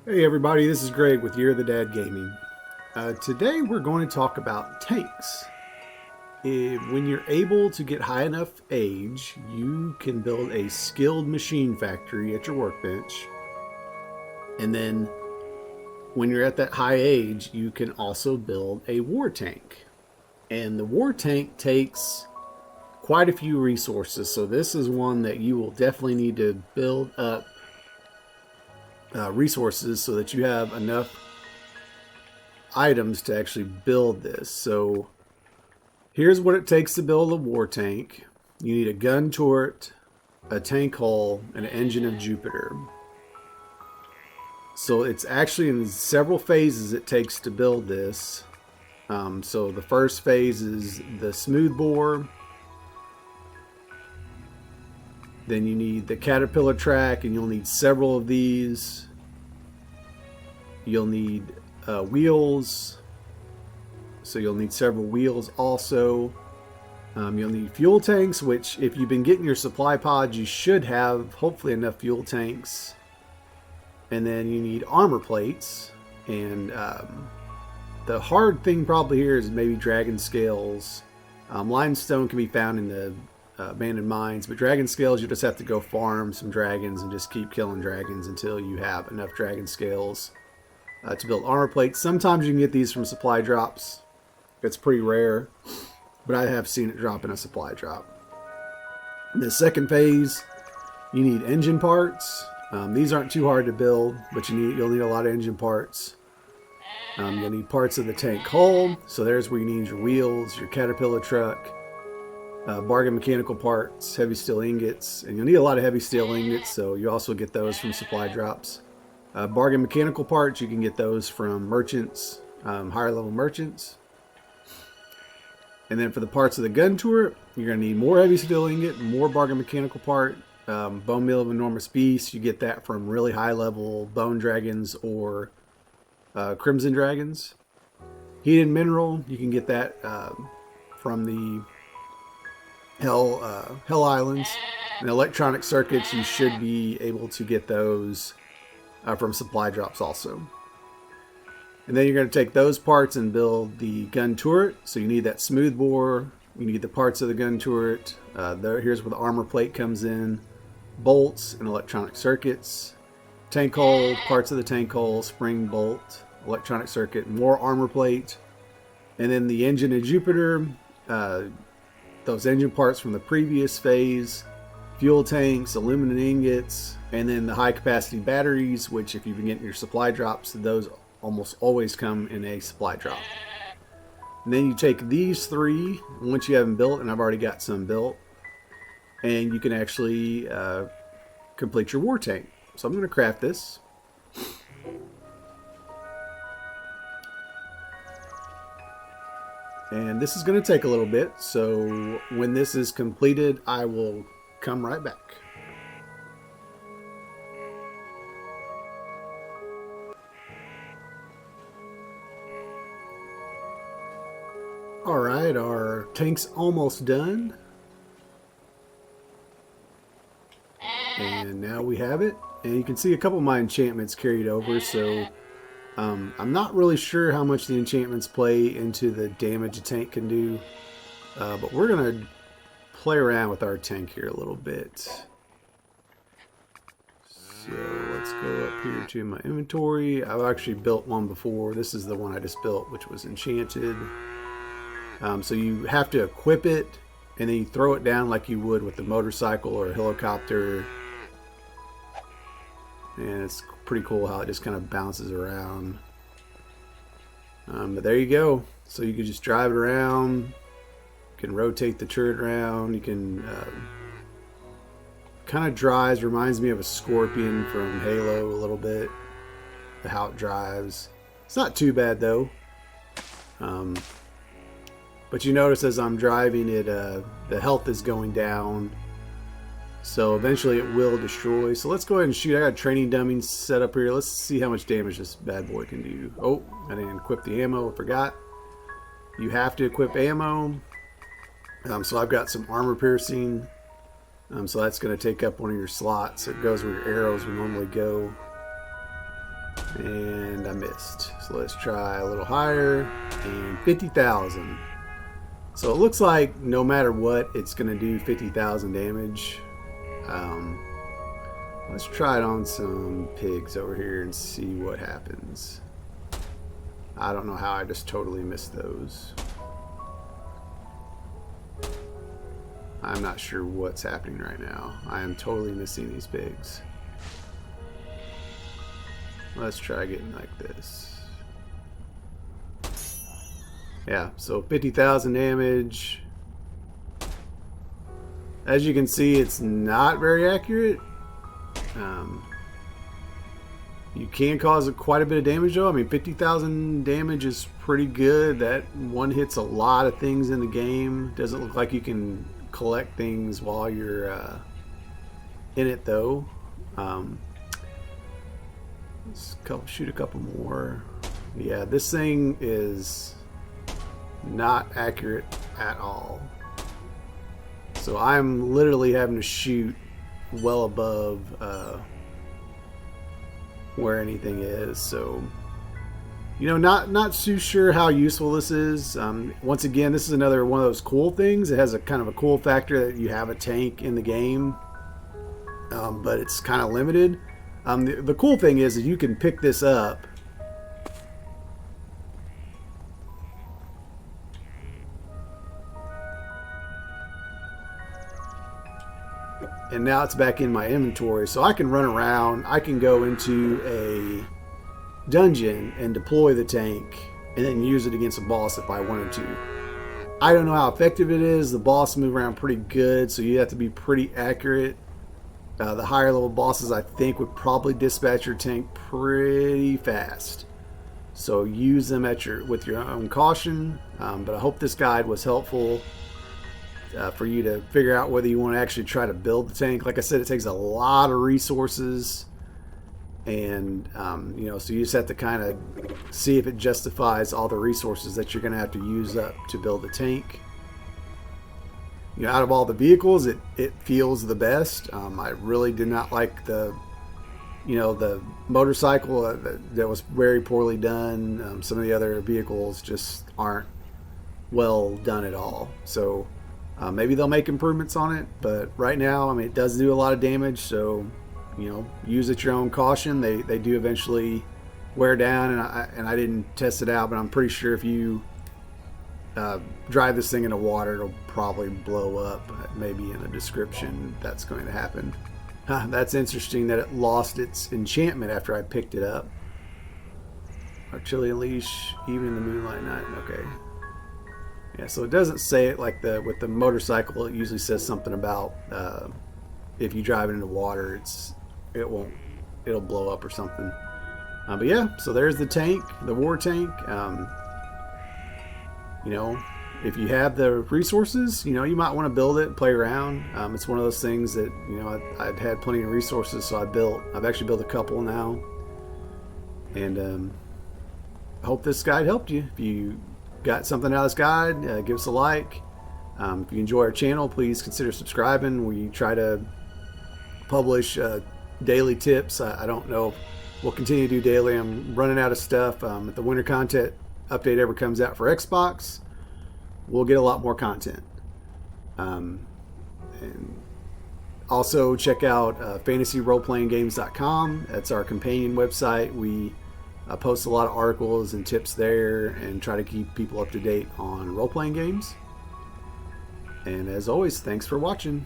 Hey everybody, this is Greg with Year of the Dad Gaming. Today we're going to talk about tanks. When you're able to get high enough age, you can build a skilled machine factory at your workbench. And then when you're at that high age, you can also build a war tank. And the war tank takes quite a few resources, so this is one that you will definitely need to build up resources so that you have enough items to actually build this. So here's what it takes to build a war tank. You need a gun turret, a tank hull, and an engine of Jupiter. So it's actually in several phases it takes to build this. So the first phase is the smooth bore. Then you need the caterpillar track, and you'll need several of these. You'll need wheels, so you'll need several wheels also. You'll need fuel tanks, which if you've been getting your supply pods, you should have hopefully enough fuel tanks. And then you need armor plates, and the hard thing probably here is maybe dragon scales. Limestone can be found in the abandoned mines, but dragon scales, you just have to go farm some dragons and just keep killing dragons until you have enough dragon scales to build armor plates. Sometimes you can get these from supply drops. It's pretty rare, but I have seen it drop in a supply drop. In the second phase, you need engine parts. These aren't too hard to build, but you'll need a lot of engine parts. You'll need parts of the tank hull, so there's where you need your wheels, your caterpillar truck, bargain mechanical parts, heavy steel ingots, and you'll need a lot of heavy steel ingots, so you also get those from supply drops. Bargain mechanical parts, you can get those from merchants, higher level merchants. And then for the parts of the gun turret, you're going to need more heavy steel ingot, more bargain mechanical part, bone meal of enormous beast. You get that from really high level bone dragons or crimson dragons. Heated mineral, you can get that from the Hell Islands. And electronic circuits, you should be able to get those from supply drops also. And then you're going to take those parts and build the gun turret. So you need that smooth bore. You need the parts of the gun turret. Here's where the armor plate comes in. Bolts and electronic circuits. Tank hull, parts of the tank hull, spring bolt, electronic circuit, more armor plate. And then the engine of Jupiter. Those engine parts from the previous phase. Fuel tanks, aluminum ingots, and then the high capacity batteries, which if you've been getting your supply drops, those almost always come in a supply drop. And then you take these three, once you have them built, and I've already got some built, and you can actually complete your war tank. So I'm going to craft this. And this is going to take a little bit, so when this is completed, I will come right back. Alright, our tank's almost done. And now we have it. And you can see a couple of my enchantments carried over, so I'm not really sure how much the enchantments play into the damage a tank can do. But we're going to play around with our tank here a little bit. So let's go up here to my inventory. I've actually built one before. This is the one I just built, which was enchanted. So you have to equip it, and then you throw it down like you would with a motorcycle or a helicopter. And it's pretty cool how it just kind of bounces around. But there you go. So you can just drive it around. You can rotate the turret around. You can kind of drives, reminds me of a scorpion from Halo a little bit. How it drives. It's not too bad though. But you notice as I'm driving it, the health is going down. So eventually it will destroy. So let's go ahead and shoot. I got a training dummy set up here. Let's see how much damage this bad boy can do. Oh, I didn't equip the ammo. I forgot. You have to equip ammo. So I've got some armor piercing. So that's going to take up one of your slots. It goes where your arrows would normally go. And I missed. So let's try a little higher. And 50,000. So it looks like no matter what, it's going to do 50,000 damage. Let's try it on some pigs over here and see what happens. I don't know how I just totally missed those. I'm not sure what's happening right now. I am totally missing these pigs. Let's try getting like this. Yeah, so 50,000 damage. As you can see, it's not very accurate. You can cause quite a bit of damage though. I mean, 50,000 damage is pretty good. That one hits a lot of things in the game. Doesn't look like you can collect things while you're in it though. Let's shoot a couple more. Yeah, this thing is not accurate at all. So I'm literally having to shoot well above where anything is. So, you know, not too sure how useful this is. Once again, this is another one of those cool things. It has a kind of a cool factor that you have a tank in the game, but it's kind of limited. The cool thing is that you can pick this up and now it's back in my inventory, so I can run around. I can go into a dungeon and deploy the tank and then use it against a boss if I wanted to. I don't know how effective it is. The boss move around pretty good, so you have to be pretty accurate. The higher level bosses, I think, would probably dispatch your tank pretty fast. So use them with your own caution. But I hope this guide was helpful for you to figure out whether you want to actually try to build the tank. Like I said, it takes a lot of resources, and you know, so you just have to kind of see if it justifies all the resources that you're going to have to use up to build the tank. You know, out of all the vehicles, it feels the best. I really did not like the motorcycle. That was very poorly done. Some of the other vehicles just aren't well done at all. So maybe they'll make improvements on it. But right now, I mean, it does do a lot of damage. So, you know, use at your own caution. They do eventually wear down, and I didn't test it out, but I'm pretty sure if you drive this thing into water, it'll probably blow up. Maybe in the description that's going to happen. That's interesting that it lost its enchantment after I picked it up. Artillery leash, even in the moonlight night. Okay. Yeah, so it doesn't say it like with the motorcycle. It usually says something about if you drive it into water, it'll blow up or something. But yeah, so there's the tank, the war tank. You know, if you have the resources, you know, you might want to build it, play around. It's one of those things that, you know, I've had plenty of resources, so I've actually built a couple now. And I hope this guide helped you. If you got something out of this guide, give us a like. If you enjoy our channel, please consider subscribing. We try to publish daily tips. I don't know if we'll continue to do daily. I'm running out of stuff. If the winter content update ever comes out for Xbox, we'll get a lot more content. And also check out fantasyroleplayinggames.com. That's our companion website. We post a lot of articles and tips there and try to keep people up to date on role-playing games. And as always, thanks for watching.